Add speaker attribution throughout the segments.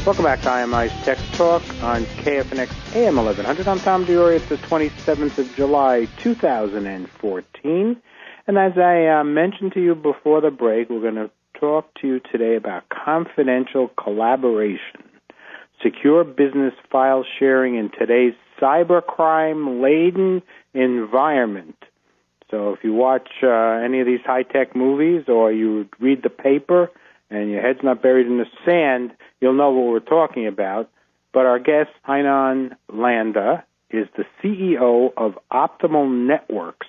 Speaker 1: Welcome back to IMI's Tech Talk on KFNX AM 1100. I'm Tom Diori. It's the 27th of July, 2014. And as I mentioned to you before the break, we're going to talk to you today about confidential collaboration, secure business file sharing in today's cybercrime-laden environment. So if you watch any of these high-tech movies or you read the paper and your head's not buried in the sand, you'll know what we're talking about. But our guest, Heinan Landa, is the CEO of Optimal Networks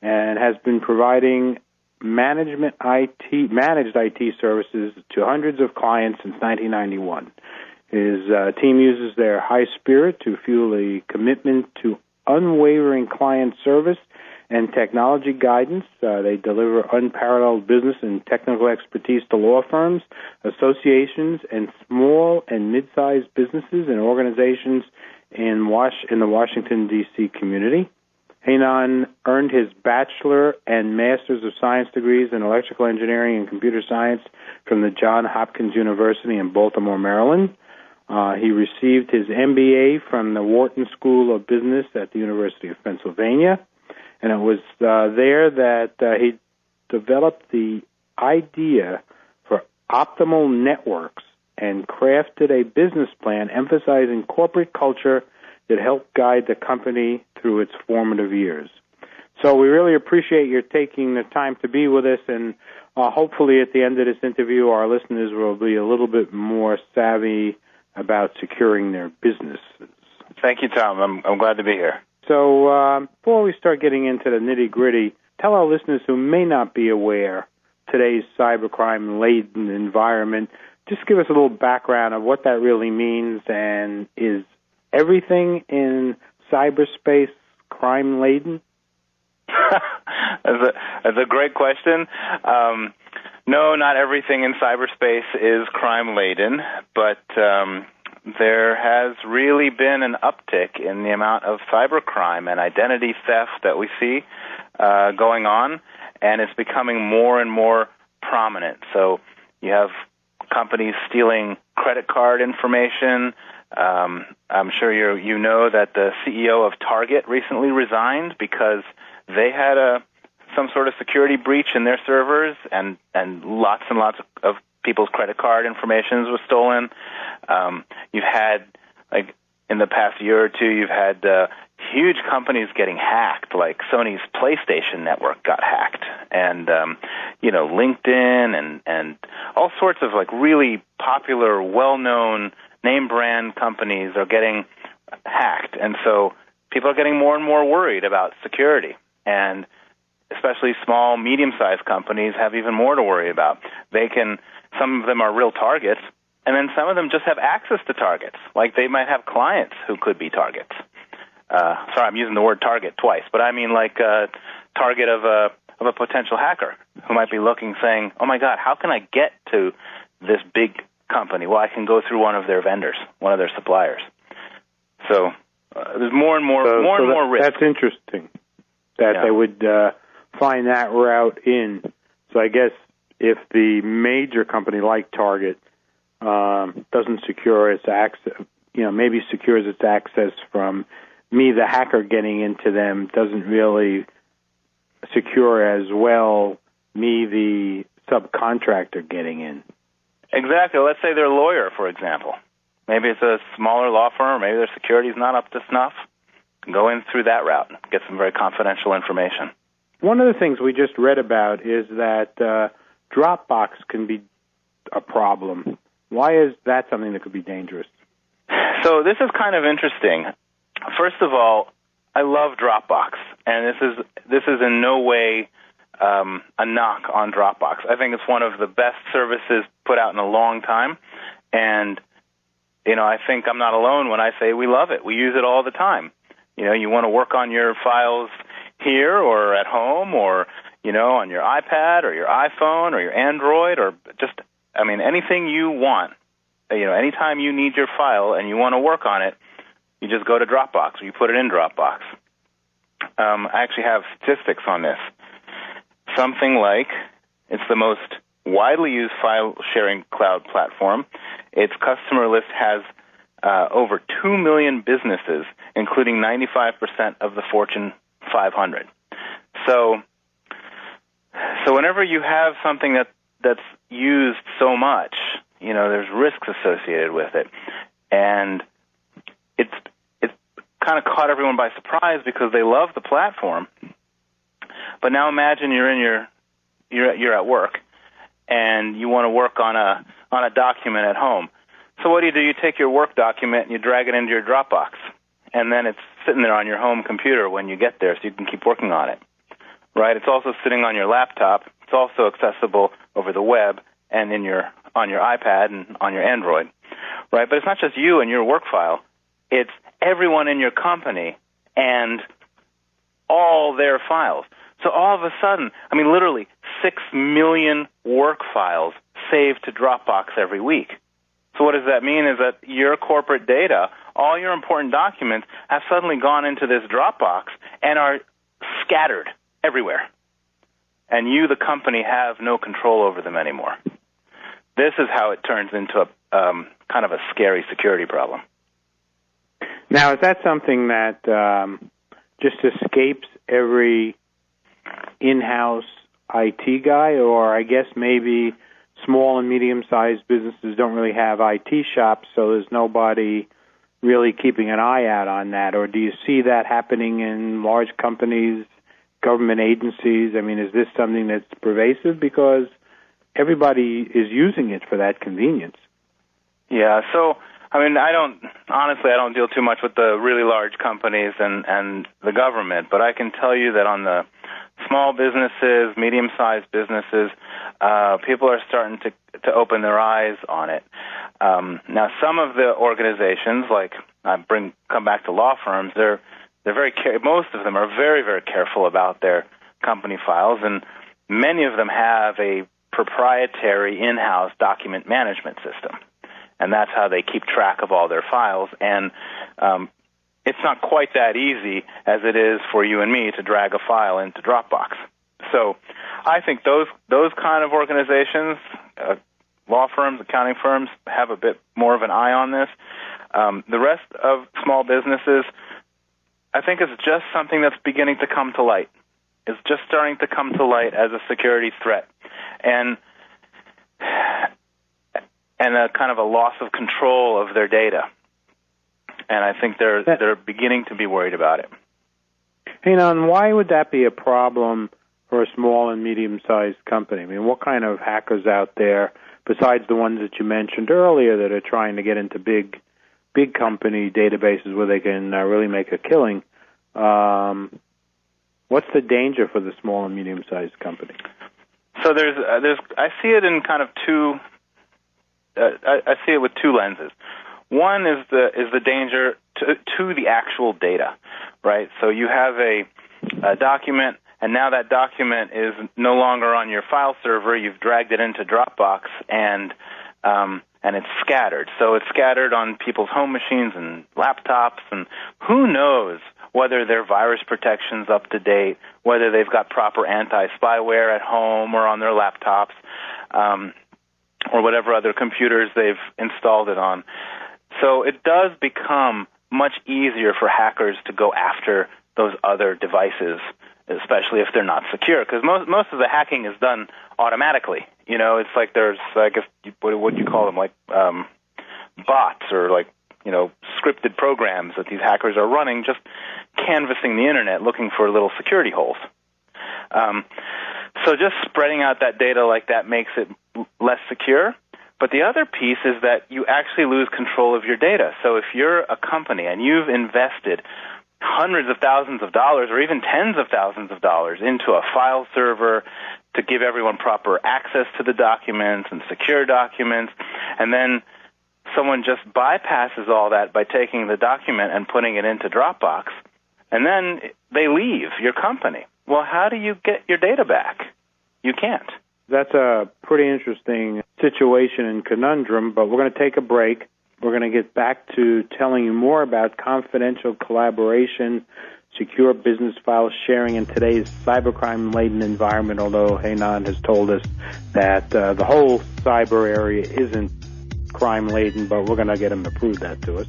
Speaker 1: and has been providing managed IT services to hundreds of clients since 1991. His team uses their high spirit to fuel a commitment to unwavering client service and technology guidance. They deliver unparalleled business and technical expertise to law firms, associations, and small and mid-sized businesses and organizations in the Washington, D.C. community. Heinan earned his bachelor and master's of science degrees in electrical engineering and computer science from the Johns Hopkins University in Baltimore, Maryland. He received his MBA from the Wharton School of Business at the University of Pennsylvania. And it was there that he developed the idea for optimal networks and crafted a business plan emphasizing corporate culture that helped guide the company through its formative years. So we really appreciate your taking the time to be with us, and hopefully at the end of this interview our listeners will be a little bit more savvy about securing their businesses.
Speaker 2: Thank you, Tom. I'm glad to be here.
Speaker 1: So before we start getting into the nitty-gritty, tell our listeners who may not be aware today's cybercrime-laden environment, just give us a little background of what that really means, and is everything in cyberspace crime-laden?
Speaker 2: That's a great question. No, not everything in cyberspace is crime-laden, but there has really been an uptick in the amount of cybercrime and identity theft that we see going on, and it's becoming more and more prominent. So you have companies stealing credit card information. I'm sure you know that the CEO of Target recently resigned because they had some sort of security breach in their servers, and lots of people's credit card information was stolen. You've had, like, in the past year or two, you've had huge companies getting hacked, like Sony's PlayStation network got hacked, and LinkedIn and all sorts of like really popular, well-known name brand companies are getting hacked, and so people are getting more and more worried about security, and especially small, medium-sized companies have even more to worry about. Some of them are real targets, and then some of them just have access to targets. Like they might have clients who could be targets. Sorry, I'm using the word target twice, but I mean like a target of a potential hacker who might be looking, saying, "Oh my God, how can I get to this big company?" Well, I can go through one of their vendors, one of their suppliers. So there's more and more risk.
Speaker 1: That's interesting that they would find that route in. So I guess if the major company like Target doesn't secure its access, maybe secures its access from me, the hacker, getting into them, doesn't really secure as well me, the subcontractor, getting in.
Speaker 2: Exactly. Let's say they're a lawyer, for example. Maybe it's a smaller law firm. Maybe their security is not up to snuff. Go in through that route and get some very confidential information.
Speaker 1: One of the things we just read about is that Dropbox can be a problem. Why is that something that could be dangerous?
Speaker 2: So this is kind of interesting. First of all, I love Dropbox, and this is in no way a knock on Dropbox. I think it's one of the best services put out in a long time, and I think I'm not alone when I say we love it. We use it all the time. You want to work on your files here or at home or on your iPad or your iPhone or your Android or just, anything you want. Anytime you need your file and you want to work on it, you just go to Dropbox or you put it in Dropbox. I actually have statistics on this. Something like it's the most widely used file-sharing cloud platform. its customer list has over 2 million businesses, including 95% of the Fortune 500. So whenever you have something that's used so much, there's risks associated with it, and it's kind of caught everyone by surprise because they love the platform. But now imagine you're at work and you want to work on a document at home. So what do? You take your work document and you drag it into your Dropbox, and then it's sitting there on your home computer when you get there, so you can keep working on it. Right? It's also sitting on your laptop. It's also accessible over the web and on your iPad and on your Android. Right? But it's not just you and your work file. It's everyone in your company and all their files. So all of a sudden, literally 6 million work files saved to Dropbox every week. So what does that mean is that your corporate data, all your important documents, have suddenly gone into this Dropbox and are scattered everywhere. And you, the company, have no control over them anymore. This is how it turns into a kind of a scary security problem.
Speaker 1: Now, is that something that just escapes every in-house IT guy, or I guess maybe small and medium-sized businesses don't really have IT shops, so there's nobody really keeping an eye out on that? Or do you see that happening in large companies, government agencies? Is this something that's pervasive? Because everybody is using it for that convenience.
Speaker 2: Yeah, so I don't deal too much with the really large companies and the government, but I can tell you that on the small businesses, medium-sized businesses, people are starting to open their eyes on it. Now, some of the organizations, like come back to law firms, they're very most of them are very, very careful about their company files, and many of them have a proprietary in-house document management system. And that's how they keep track of all their files. And it's not quite that easy as it is for you and me to drag a file into Dropbox. So I think those kind of organizations, law firms, accounting firms, have a bit more of an eye on this. The rest of small businesses, I think it's just something that's beginning to come to light. It's just starting to come to light as a security threat. And a kind of a loss of control of their data. And I think they're beginning to be worried about it.
Speaker 1: Heinan, why would that be a problem for a small and medium-sized company? What kind of hackers out there, besides the ones that you mentioned earlier, that are trying to get into big company databases where they can really make a killing? What's the danger for the small and medium-sized company?
Speaker 2: So I see it in kind of two. I see it with two lenses. One is the danger to the actual data, right? So you have a document, and now that document is no longer on your file server. You've dragged it into Dropbox, and it's scattered. So it's scattered on people's home machines and laptops, and who knows whether their virus protection's up to date, whether they've got proper anti-spyware at home or on their laptops. Or whatever other computers they've installed it on. So it does become much easier for hackers to go after those other devices, especially if they're not secure, because most of the hacking is done automatically. It's like there's, I guess, what do you call them, like bots or like, scripted programs that these hackers are running, just canvassing the internet looking for little security holes. So just spreading out that data like that makes it less secure. But the other piece is that you actually lose control of your data. So if you're a company and you've invested hundreds of thousands of dollars or even tens of thousands of dollars into a file server to give everyone proper access to the documents and secure documents, and then someone just bypasses all that by taking the document and putting it into Dropbox, and then they leave your company. Well, how do you get your data back? You can't.
Speaker 1: That's a pretty interesting situation and conundrum, but we're going to take a break. We're going to get back to telling you more about confidential collaboration, secure business file sharing in today's cybercrime-laden environment, although Heinan has told us that the whole cyber area isn't crime-laden, but we're going to get him to prove that to us.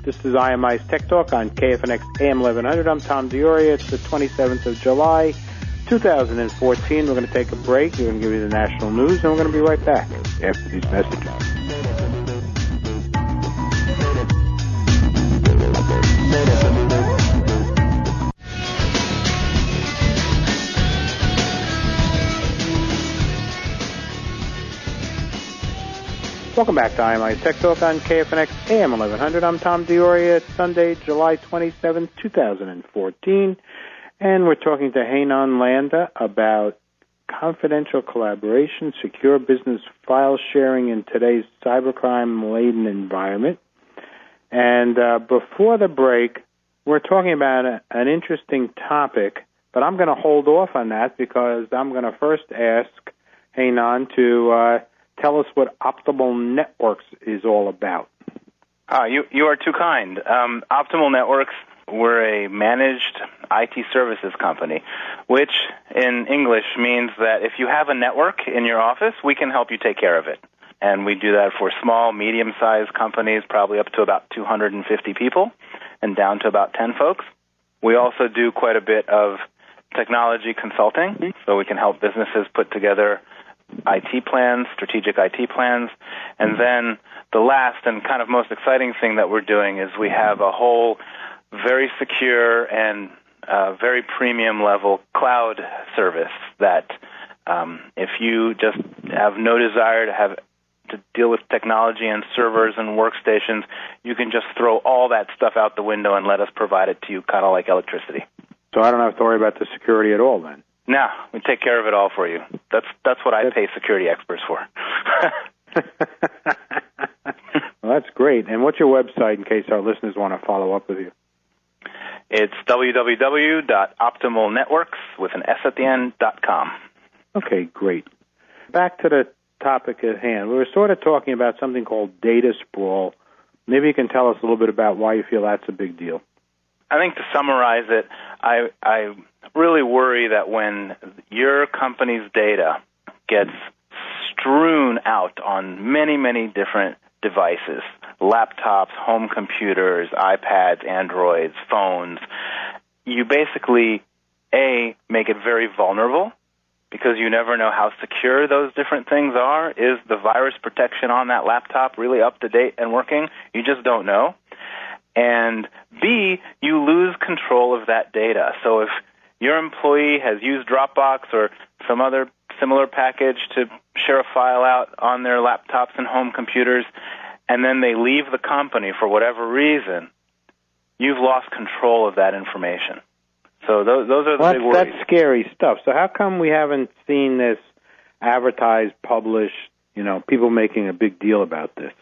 Speaker 1: This is IMI's Tech Talk on KFNX AM 1100. I'm Tom Dioria. It's the 27th of July, 2014. We're going to take a break. We're going to give you the national news, and we're going to be right back after these messages. Welcome back to IMI's Tech Talk on KFNX AM 1100. I'm Tom Dioria. It's Sunday, July 27, 2014, and we're talking to Heinan Landa about confidential collaboration, secure business file sharing in today's cybercrime-laden environment. And before the break, we're talking about an interesting topic, but I'm going to hold off on that because I'm going to first ask Heinan to tell us what Optimal Networks is all about.
Speaker 2: You are too kind. Optimal Networks, we're a managed IT services company, which in English means that if you have a network in your office, we can help you take care of it. And we do that for small, medium-sized companies, probably up to about 250 people and down to about 10 folks. We also do quite a bit of technology consulting, so we can help businesses put together IT plans, strategic IT plans. And then the last and kind of most exciting thing that we're doing is we have a whole very secure and very premium level cloud service that if you just have no desire to deal with technology and servers and workstations, you can just throw all that stuff out the window and let us provide it to you, kind of like electricity.
Speaker 1: So I don't have to worry about the security at all then?
Speaker 2: No, we take care of it all for you. That's what I pay security experts for.
Speaker 1: Well, that's great. And what's your website in case our listeners want to follow up with you?
Speaker 2: It's www.optimalnetworks.com.
Speaker 1: Okay, great. Back to the topic at hand. We were sort of talking about something called data sprawl. Maybe you can tell us a little bit about why you feel that's a big deal.
Speaker 2: I think to summarize it, I really worry that when your company's data gets strewn out on many, many different devices, laptops, home computers, iPads, Androids, phones, you basically, A, make it very vulnerable because you never know how secure those different things are. Is the virus protection on that laptop really up to date and working? You just don't know. And B, you lose control of that data. So if your employee has used Dropbox or some other similar package to share a file out on their laptops and home computers, and then they leave the company for whatever reason, you've lost control of that information. So those are the big worries.
Speaker 1: That's scary stuff. So how come we haven't seen this advertised, published, people making a big deal about this?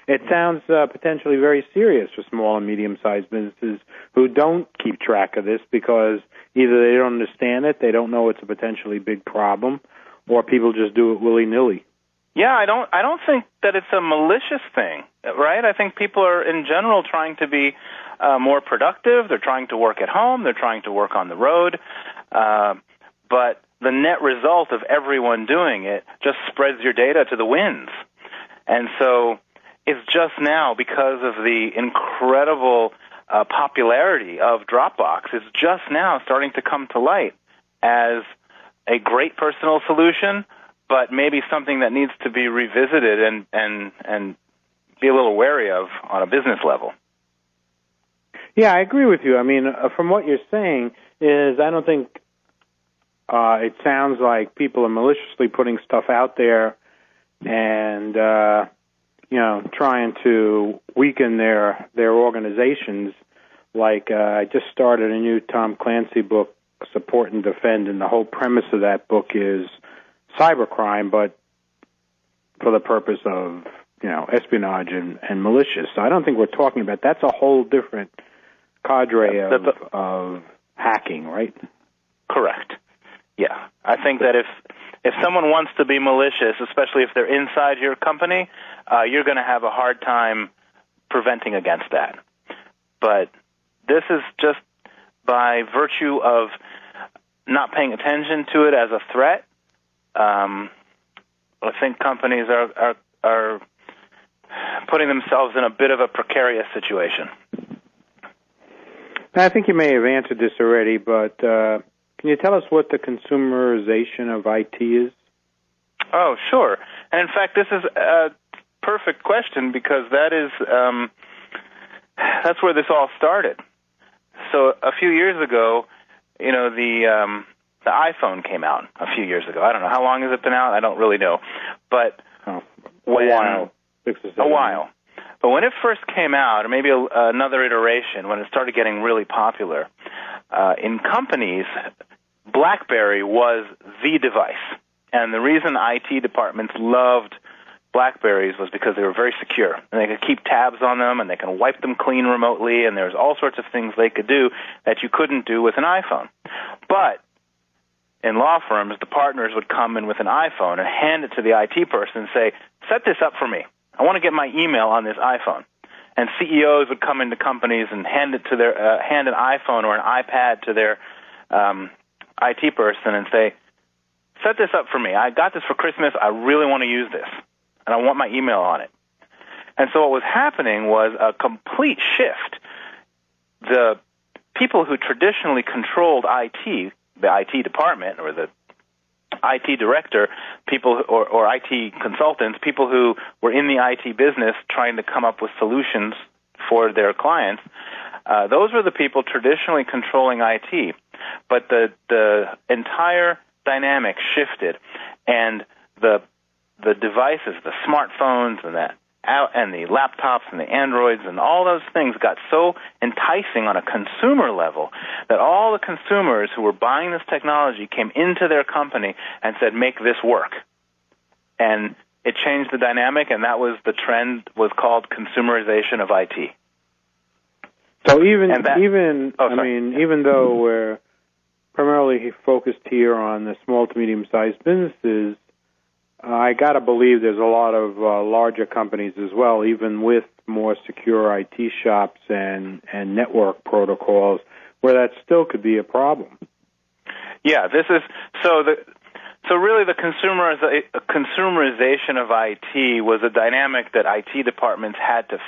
Speaker 1: It sounds potentially very serious for small and medium-sized businesses who don't keep track of this because either they don't understand it, they don't know it's a potentially big problem, or people just do it willy-nilly.
Speaker 2: Yeah, I don't think that it's a malicious thing, right? I think people are in general trying to be more productive. They're trying to work at home. They're trying to work on the road. But the net result of everyone doing it just spreads your data to the winds. And so it's just now, because of the incredible popularity of Dropbox, it's just now starting to come to light as a great personal solution, but maybe something that needs to be revisited and be a little wary of on a business level.
Speaker 1: Yeah, I agree with you. I mean, from what you're saying is I don't think it sounds like people are maliciously putting stuff out there and trying to weaken their organizations. Like I just started a new Tom Clancy book, Support and Defend, and the whole premise of that book is cybercrime, but for the purpose of espionage and malicious. So I don't think we're talking about that's a whole different cadre of hacking, right?
Speaker 2: Correct. Yeah, I think that if someone wants to be malicious, especially if they're inside your company, you're going to have a hard time preventing against that. But this is just by virtue of not paying attention to it as a threat. I think companies are putting themselves in a bit of a precarious situation.
Speaker 1: I think you may have answered this already, but can you tell us what the consumerization of IT is?
Speaker 2: Oh, sure. And in fact, this is a perfect question because that's where this all started. So a few years ago, the iPhone came out a few years ago. I don't know. How long has it been out? I don't really know. But
Speaker 1: a while. 6 or 7
Speaker 2: A while. But when it first came out, or maybe another iteration, when it started getting really popular, in companies, BlackBerry was the device. And the reason IT departments loved BlackBerries was because they were very secure. And they could keep tabs on them, and they can wipe them clean remotely, and there's all sorts of things they could do that you couldn't do with an iPhone. But in law firms, the partners would come in with an iPhone and hand it to the IT person and say, set this up for me. I want to get my email on this iPhone. And CEOs would come into companies and hand an iPhone or an iPad to their IT person and say, set this up for me. I got this for Christmas. I really want to use this, and I want my email on it. And so what was happening was a complete shift. The people who traditionally controlled IT, the IT department or the IT director, people or IT consultants, people who were in the IT business trying to come up with solutions for their clients, those were the people traditionally controlling IT. But the entire dynamic shifted, and the devices, the smartphones and the laptops and the Androids and all those things got so enticing on a consumer level that all the consumers who were buying this technology came into their company and said, make this work. And it changed the dynamic, and that was the trend, was called consumerization of IT.
Speaker 1: So even though we're primarily focused here on the small to medium-sized businesses, I got to believe there's a lot of larger companies as well, even with more secure IT shops and network protocols, where that still could be a problem. Yeah,
Speaker 2: this is so really the consumerization of IT was a dynamic that IT departments had to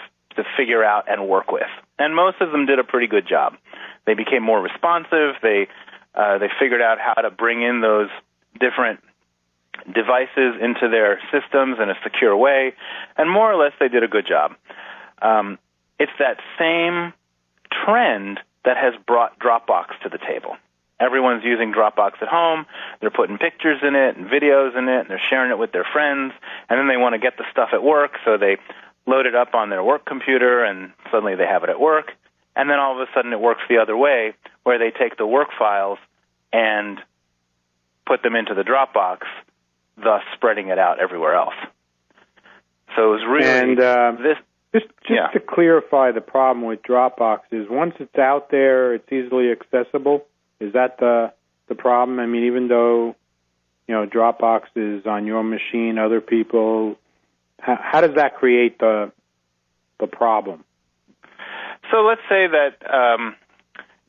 Speaker 2: figure out and work with, and most of them did a pretty good job. They became more responsive. They figured out how to bring in those different devices into their systems in a secure way, and more or less they did a good job. It's that same trend that has brought Dropbox to the table. Everyone's using Dropbox at home. They're putting pictures in it and videos in it, and they're sharing it with their friends, and then they want to get the stuff at work, so they load it up on their work computer, and suddenly they have it at work, and then all of a sudden it works the other way, where they take the work files and put them into the Dropbox, thus spreading it out everywhere else. So it was really
Speaker 1: Just to clarify the problem with Dropbox is once it's out there, it's easily accessible. Is that the problem? I mean, even though Dropbox is on your machine, other people, how does that create the problem?
Speaker 2: So let's say that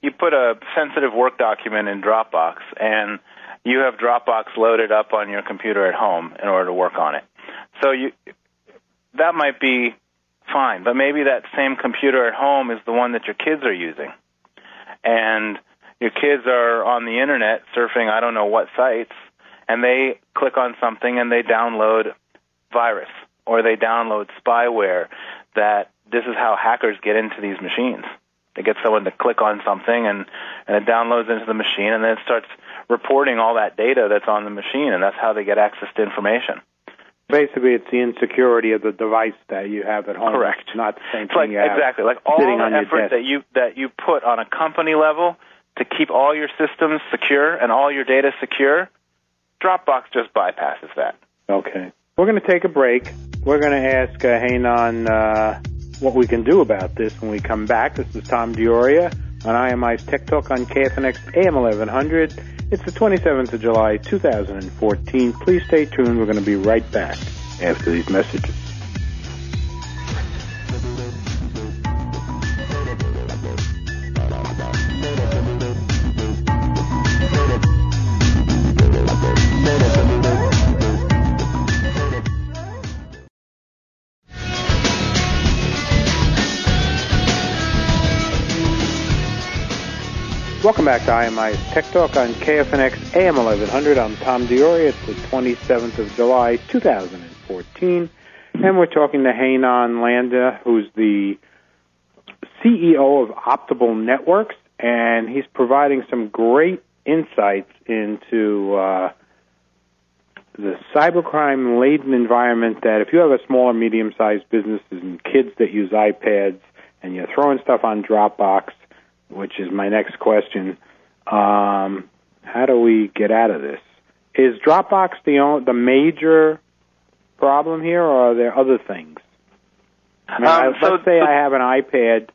Speaker 2: you put a sensitive work document in Dropbox, and you have Dropbox loaded up on your computer at home in order to work on it. So that might be fine, but maybe that same computer at home is the one that your kids are using. And your kids are on the internet surfing I don't know what sites, and they click on something and they download virus, or they download spyware. That this is how hackers get into these machines. They get someone to click on something, and it downloads into the machine, and then it starts reporting all that data that's on the machine, and that's how they get access to information.
Speaker 1: Basically, it's the insecurity of the device that you have at home.
Speaker 2: Correct.
Speaker 1: It's not the same thing you have
Speaker 2: exactly. Like all the effort that you put on a company level to keep all your systems secure and all your data secure, Dropbox just bypasses that.
Speaker 1: Okay. We're going to take a break. We're going to ask Heinan what we can do about this when we come back. This is Tom Dioria on IMI's Tech Talk on KFNX AM 1100. It's the 27th of July, 2014. Please stay tuned. We're going to be right back after these messages. back to IMI's Tech Talk on KFNX AM 1100. I'm Tom Diori. It's the 27th of July, 2014. And we're talking to Heinan Landa, who's the CEO of Optimal Networks, and he's providing some great insights into the cybercrime-laden environment that if you have a small or medium-sized business and kids that use iPads and you're throwing stuff on Dropbox, which is my next question, how do we get out of this? Is Dropbox the major problem here, or are there other things? Let's say I have an iPad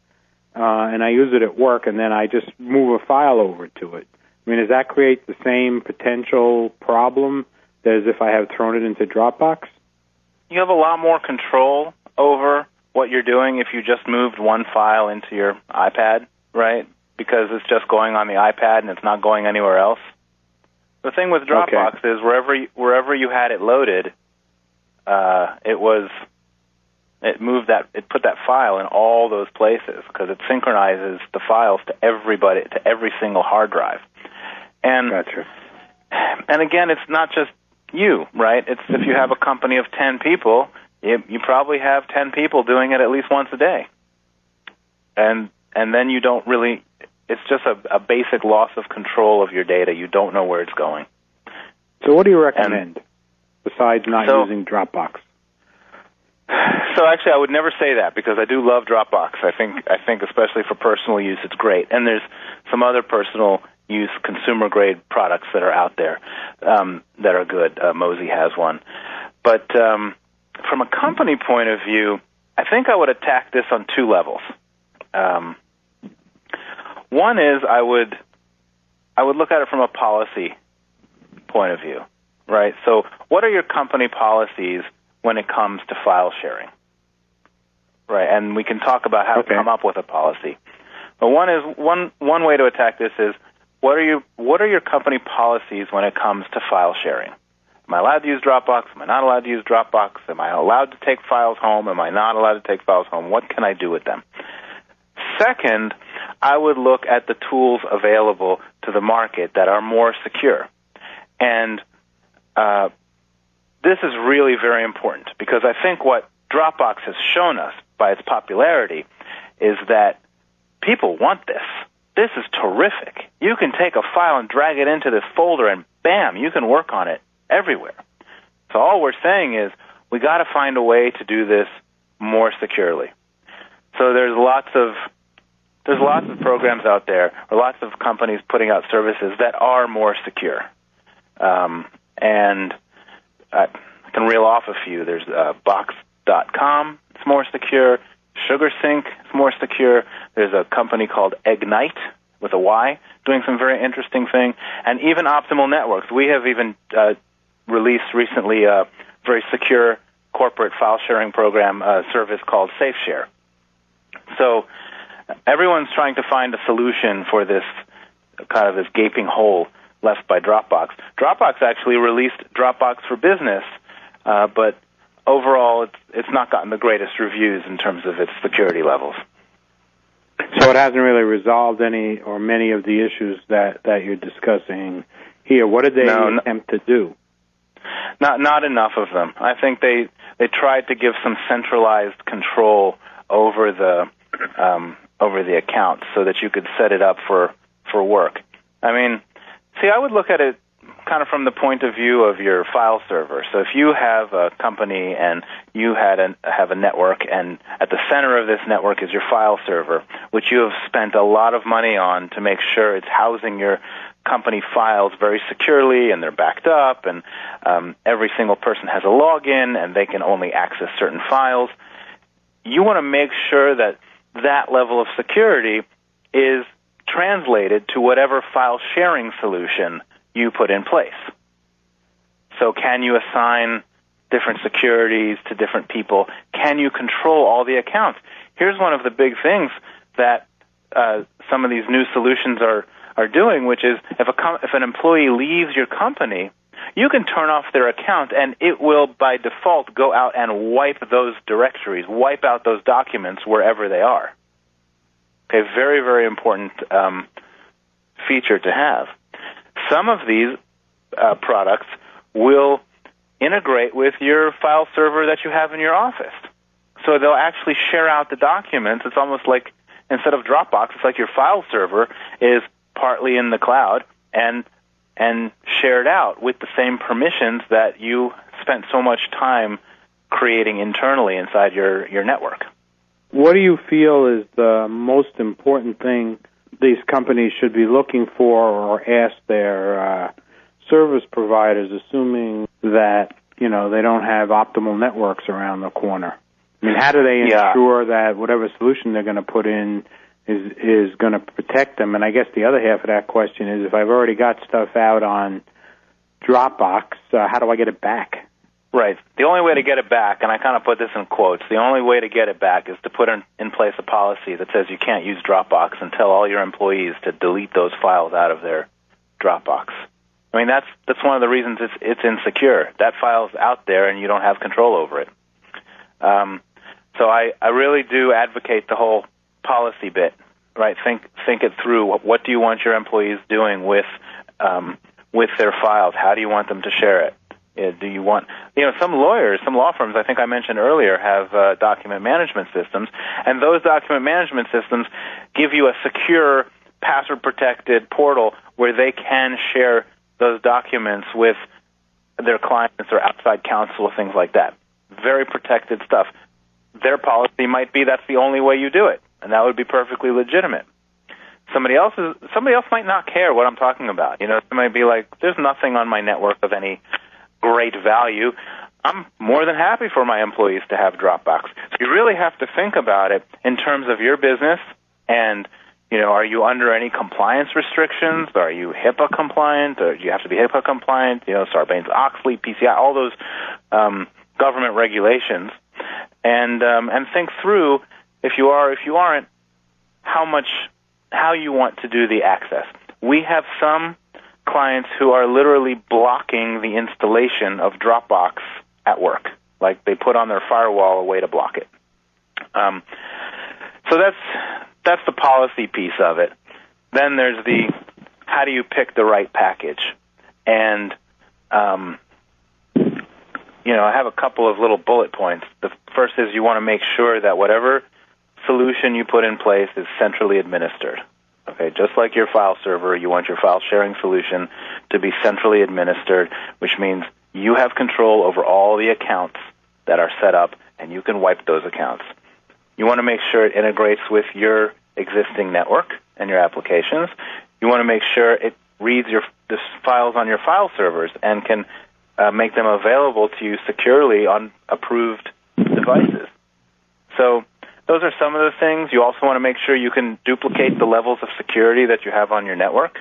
Speaker 1: and I use it at work, and then I just move a file over to it. I mean, does that create the same potential problem as if I have thrown it into Dropbox?
Speaker 2: You have a lot more control over what you're doing if you just moved one file into your iPad, right? Because it's just going on the iPad and it's not going anywhere else. The thing with Dropbox is wherever you had it loaded, it put that file in all those places because it synchronizes the files to every single hard drive. And
Speaker 1: Gotcha.
Speaker 2: And again, it's not just you, right? It's if you have a company of 10 people, you probably have 10 people doing it at least once a day. And then you don't really, it's just a basic loss of control of your data. You don't know where it's going.
Speaker 1: So what do you recommend besides not using Dropbox?
Speaker 2: So actually, I would never say that because I do love Dropbox. I think especially for personal use, it's great. And there's some other personal use consumer-grade products that are out there that are good. Mozy has one. But from a company point of view, I think I would attack this on two levels. One is I would look at it from a policy point of view, right? So what are your company policies when it comes to file sharing? Right, and we can talk about how to come up with a policy. But one way to attack this is what are your company policies when it comes to file sharing? Am I allowed to use Dropbox? Am I not allowed to use Dropbox? Am I allowed to take files home? Am I not allowed to take files home? What can I do with them? Second, I would look at the tools available to the market that are more secure. And this is really very important because I think what Dropbox has shown us by its popularity is that people want this. This is terrific. You can take a file and drag it into this folder and bam, you can work on it everywhere. So all we're saying is we got to find a way to do this more securely. So there's lots of programs out there, or lots of companies putting out services that are more secure. And I can reel off a few. There's Box.com, it's more secure. SugarSync, it's more secure. There's a company called Ignite, with a Y, doing some very interesting thing. And even Optimal Networks. We have even released recently a very secure corporate file sharing program service called SafeShare. So everyone's trying to find a solution for this kind of this gaping hole left by Dropbox. Dropbox actually released Dropbox for Business, but overall it's not gotten the greatest reviews in terms of its security levels.
Speaker 1: So it hasn't really resolved any or many of the issues that you're discussing here. What did they attempt to do?
Speaker 2: Not enough of them. I think they tried to give some centralized control over the account so that you could set it up for work. I mean, see, I would look at it kind of from the point of view of your file server. So if you have a company and you have a network, and at the center of this network is your file server, which you have spent a lot of money on to make sure it's housing your company files very securely and they're backed up, and every single person has a login and they can only access certain files. You want to make sure that that level of security is translated to whatever file sharing solution you put in place. So can you assign different securities to different people? Can you control all the accounts? Here's one of the big things that some of these new solutions are doing, which is if an employee leaves your company, you can turn off their account and it will by default go out and wipe those directories, wipe out those documents wherever they are. Okay, very, very important feature to have. Some of these products will integrate with your file server that you have in your office. So they'll actually share out the documents. It's almost like, instead of Dropbox, it's like your file server is partly in the cloud and shared out with the same permissions that you spent so much time creating internally inside your network.
Speaker 1: What do you feel is the most important thing these companies should be looking for or ask their service providers, assuming that, you know, they don't have optimal networks around the corner? I mean, how do they ensure that whatever solution they're going to put in is going to protect them? And I guess the other half of that question is, if I've already got stuff out on Dropbox, how do I get it back?
Speaker 2: Right. The only way to get it back, and I kind of put this in quotes, the only way to get it back is to put in place a policy that says you can't use Dropbox and tell all your employees to delete those files out of their Dropbox. I mean, that's one of the reasons it's insecure. That file's out there and you don't have control over it. So I really do advocate the whole policy bit, right? Think it through. What do you want your employees doing with their files? How do you want them to share it? Do you want, some lawyers, some law firms, I think I mentioned earlier, have document management systems, and those document management systems give you a secure, password-protected portal where they can share those documents with their clients or outside counsel or things like that. Very protected stuff. Their policy might be that's the only way you do it, and that would be perfectly legitimate. Somebody else might not care what I'm talking about. They might be like, there's nothing on my network of any great value. I'm more than happy for my employees to have Dropbox. So you really have to think about it in terms of your business and, are you under any compliance restrictions? Are you HIPAA compliant? Or do you have to be HIPAA compliant? Sarbanes-Oxley, PCI, all those government regulations. And think through, if you are, if you aren't, how you want to do the access. We have some clients who are literally blocking the installation of Dropbox at work. Like they put on their firewall a way to block it. So that's the policy piece of it. Then there's the how do you pick the right package? And I have a couple of little bullet points. The first is you want to make sure that whatever solution you put in place is centrally administered. Okay, just like your file server, you want your file sharing solution to be centrally administered, which means you have control over all the accounts that are set up, and you can wipe those accounts. You want to make sure it integrates with your existing network and your applications. You want to make sure it reads the files on your file servers and can make them available to you securely on approved devices. So those are some of the things. You also want to make sure you can duplicate the levels of security that you have on your network.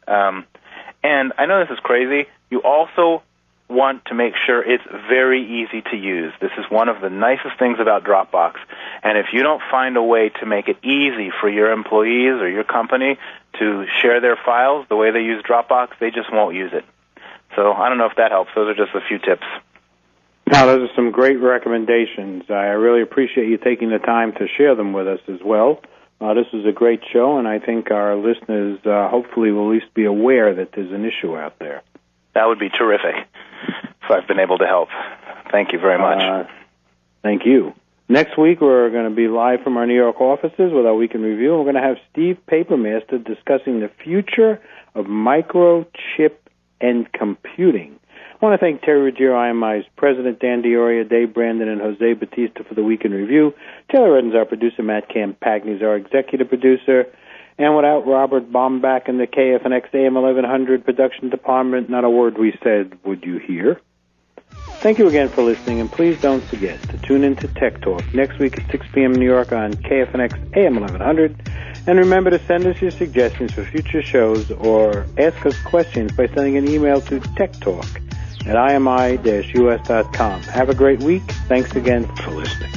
Speaker 2: And I know this is crazy. You also want to make sure it's very easy to use. This is one of the nicest things about Dropbox. And if you don't find a way to make it easy for your employees or your company to share their files the way they use Dropbox, they just won't use it. So I don't know if that helps. Those are just a few tips.
Speaker 1: Now, those are some great recommendations. I really appreciate you taking the time to share them with us as well. This is a great show, and I think our listeners hopefully will at least be aware that there's an issue out there.
Speaker 2: That would be terrific if I've been able to help. Thank you very much.
Speaker 1: Thank you. Next week, we're going to be live from our New York offices with our Week in Review. We're going to have Steve Papermaster discussing the future of microchip and computing. I want to thank Terry Ruggiero, IMI's president, Dan Dioria, Dave Brandon, and Jose Batista for the Week in Review. Taylor Redden's our producer. Matt Campagni is our executive producer. And without Robert Bombach and the KFNX AM 1100 production department, not a word we said would you hear. Thank you again for listening, and please don't forget to tune in to Tech Talk next week at 6 p.m. New York on KFNX AM 1100. And remember to send us your suggestions for future shows or ask us questions by sending an email to techtalk@imi-us.com. Have a great week. Thanks again for listening.